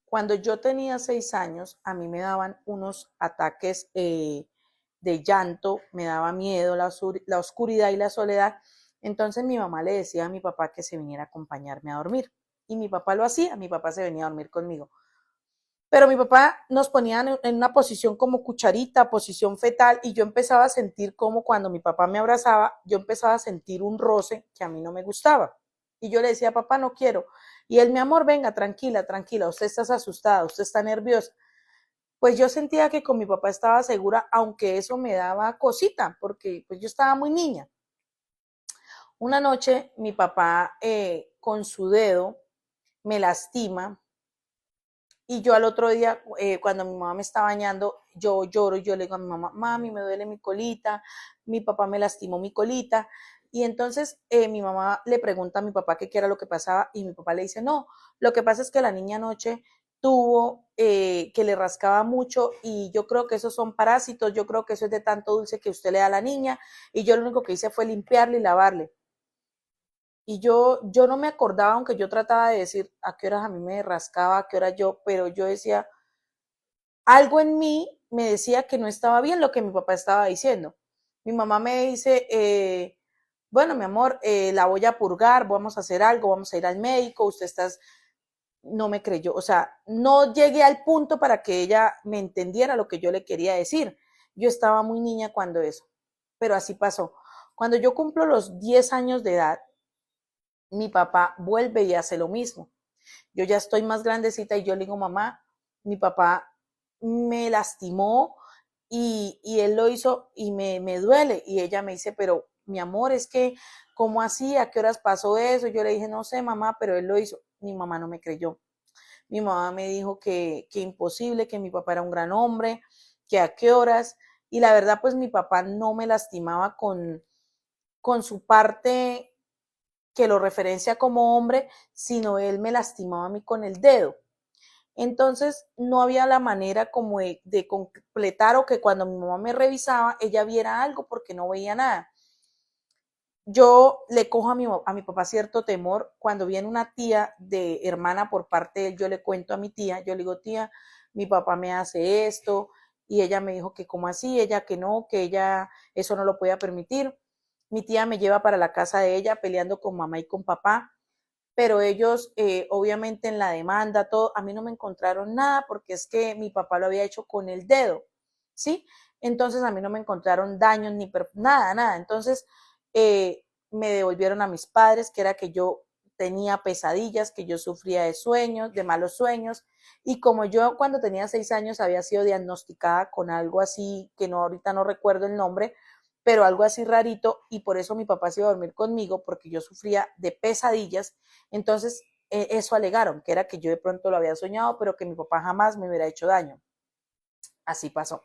Cuando yo tenía 6 años, a mí me daban unos ataques de llanto, me daba miedo la oscuridad y la soledad. Entonces mi mamá le decía a mi papá que se viniera a acompañarme a dormir. Y mi papá lo hacía, mi papá se venía a dormir conmigo. Pero mi papá nos ponía en una posición como cucharita, posición fetal, y yo empezaba a sentir como cuando mi papá me abrazaba, yo empezaba a sentir un roce que a mí no me gustaba. Y yo le decía, papá, no quiero. Y él, mi amor, venga, tranquila, tranquila, usted está asustada, usted está nerviosa. Pues yo sentía que con mi papá estaba segura, aunque eso me daba cosita, porque pues yo estaba muy niña. Una noche mi papá con su dedo me lastima y yo al otro día, cuando mi mamá me está bañando, yo lloro y yo le digo a mi mamá, mami, me duele mi colita, mi papá me lastimó mi colita. Y entonces mi mamá le pregunta a mi papá qué era lo que pasaba y mi papá le dice, no, lo que pasa es que la niña anoche tuvo que le rascaba mucho y yo creo que esos son parásitos, yo creo que eso es de tanto dulce que usted le da a la niña y yo lo único que hice fue limpiarle y lavarle. Y yo no me acordaba, aunque yo trataba de decir a qué horas a mí me rascaba, a qué hora yo, pero yo decía, algo en mí me decía que no estaba bien lo que mi papá estaba diciendo. Mi mamá me dice, bueno, mi amor, la voy a purgar, vamos a hacer algo, vamos a ir al médico, usted está, no me creyó, o sea, no llegué al punto para que ella me entendiera lo que yo le quería decir. Yo estaba muy niña cuando eso, pero así pasó. Cuando yo cumplo los 10 años de edad, mi papá vuelve y hace lo mismo. Yo ya estoy más grandecita y yo le digo, mamá, mi papá me lastimó y él lo hizo y me duele. Y ella me dice, pero mi amor, es que, ¿cómo así? ¿A qué horas pasó eso? Yo le dije, no sé, mamá, pero él lo hizo. Mi mamá no me creyó. Mi mamá me dijo que imposible, que mi papá era un gran hombre, que a qué horas. Y la verdad, pues mi papá no me lastimaba con su parte que lo referencia como hombre, sino él me lastimaba a mí con el dedo. Entonces no había la manera como de completar o que cuando mi mamá me revisaba, ella viera algo porque no veía nada. Yo le cojo a mi papá cierto temor cuando viene una tía de hermana por parte de él, yo le cuento a mi tía, yo le digo, tía, mi papá me hace esto, y ella me dijo que como así, ella que no, que ella eso no lo podía permitir. Mi tía me lleva para la casa de ella peleando con mamá y con papá, pero ellos obviamente en la demanda, todo, a mí no me encontraron nada porque es que mi papá lo había hecho con el dedo, ¿sí? Entonces a mí no me encontraron daños ni nada, nada. Entonces me devolvieron a mis padres, que era que yo tenía pesadillas, que yo sufría de sueños, de malos sueños, y como yo cuando tenía 6 años había sido diagnosticada con algo así, que no ahorita no recuerdo el nombre, pero algo así rarito, y por eso mi papá se iba a dormir conmigo, porque yo sufría de pesadillas. Entonces eso alegaron, que era que yo de pronto lo había soñado, pero que mi papá jamás me hubiera hecho daño. Así pasó.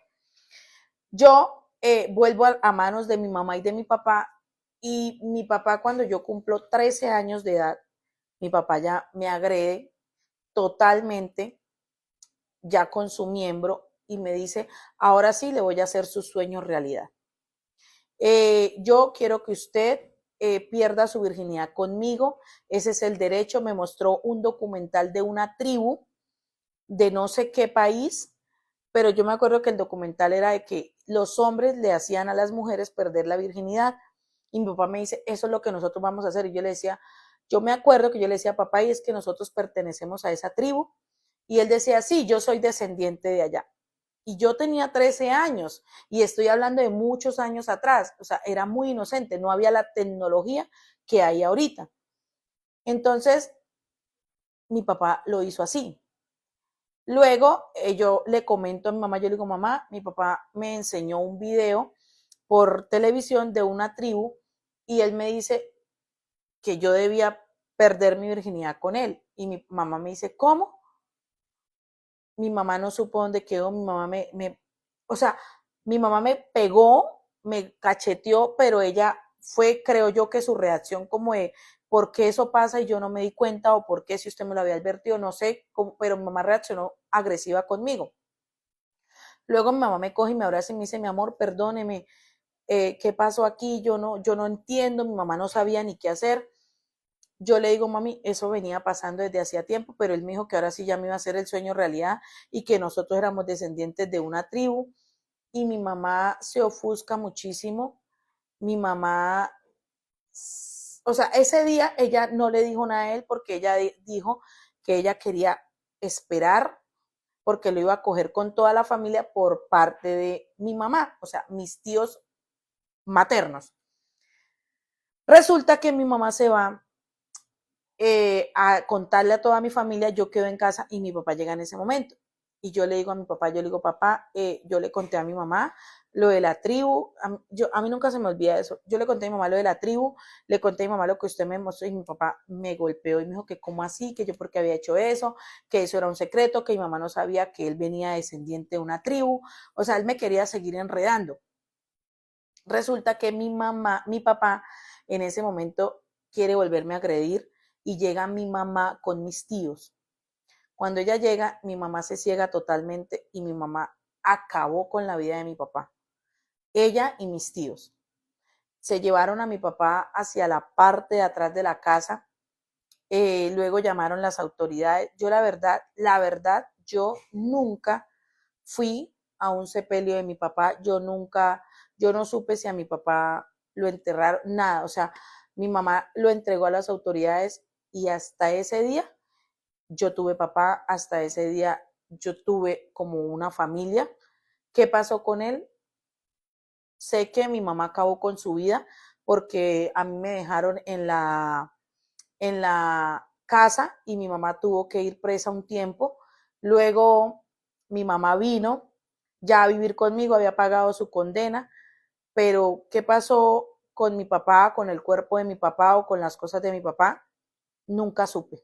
Yo vuelvo a manos de mi mamá y de mi papá, y mi papá cuando yo cumplo 13 años de edad, mi papá ya me agrede totalmente, ya con su miembro, y me dice, ahora sí le voy a hacer sus sueños realidad. Yo quiero que usted pierda su virginidad conmigo, ese es el derecho. Me mostró un documental de una tribu de no sé qué país, pero yo me acuerdo que el documental era de que los hombres le hacían a las mujeres perder la virginidad, y mi papá me dice, eso es lo que nosotros vamos a hacer, y yo le decía, yo me acuerdo que yo le decía, papá, y es que nosotros pertenecemos a esa tribu, y él decía, sí, yo soy descendiente de allá. Y yo tenía 13 años y estoy hablando de muchos años atrás, o sea, era muy inocente, no había la tecnología que hay ahorita. Entonces, mi papá lo hizo así. Luego, yo le comento a mi mamá, yo le digo, mamá, mi papá me enseñó un video por televisión de una tribu y él me dice que yo debía perder mi virginidad con él. Y mi mamá me dice, ¿cómo? Mi mamá no supo dónde quedó, mi mamá o sea, mi mamá me pegó, me cacheteó, pero ella fue, creo yo, que su reacción como de, ¿por qué eso pasa y yo no me di cuenta? O ¿por qué si usted me lo había advertido? No sé, pero mi mamá reaccionó agresiva conmigo. Luego mi mamá me coge y me abraza y me dice, mi amor, perdóneme, ¿qué pasó aquí? Yo no entiendo, mi mamá no sabía ni qué hacer. Yo le digo, mami, eso venía pasando desde hacía tiempo, pero él me dijo que ahora sí ya me iba a hacer el sueño realidad y que nosotros éramos descendientes de una tribu. Y mi mamá se ofusca muchísimo. Mi mamá, o sea, ese día ella no le dijo nada a él porque ella dijo que ella quería esperar porque lo iba a coger con toda la familia por parte de mi mamá, o sea, mis tíos maternos. Resulta que mi mamá se va a contarle a toda mi familia, yo quedo en casa y mi papá llega en ese momento. Y yo le digo a mi papá, yo le digo, papá, yo le conté a mi mamá lo de la tribu, a mí nunca se me olvida eso, yo le conté a mi mamá lo de la tribu, le conté a mi mamá lo que usted me mostró y mi papá me golpeó y me dijo que cómo así, que yo porque había hecho eso, que eso era un secreto, que mi mamá no sabía que él venía descendiente de una tribu, o sea, él me quería seguir enredando. Resulta que mi papá en ese momento quiere volverme a agredir y llega mi mamá con mis tíos. Cuando ella llega, mi mamá se ciega totalmente y mi mamá acabó con la vida de mi papá. Ella y mis tíos se llevaron a mi papá hacia la parte de atrás de la casa. Luego llamaron las autoridades. Yo la verdad, yo nunca fui a un sepelio de mi papá. Yo no supe si a mi papá lo enterraron, nada. O sea, mi mamá lo entregó a las autoridades y hasta ese día yo tuve papá, hasta ese día yo tuve como una familia. ¿Qué pasó con él? Sé que mi mamá acabó con su vida porque a mí me dejaron en la casa y mi mamá tuvo que ir presa un tiempo. Luego mi mamá vino ya a vivir conmigo, había pagado su condena, pero ¿qué pasó con mi papá, con el cuerpo de mi papá o con las cosas de mi papá? Nunca supe.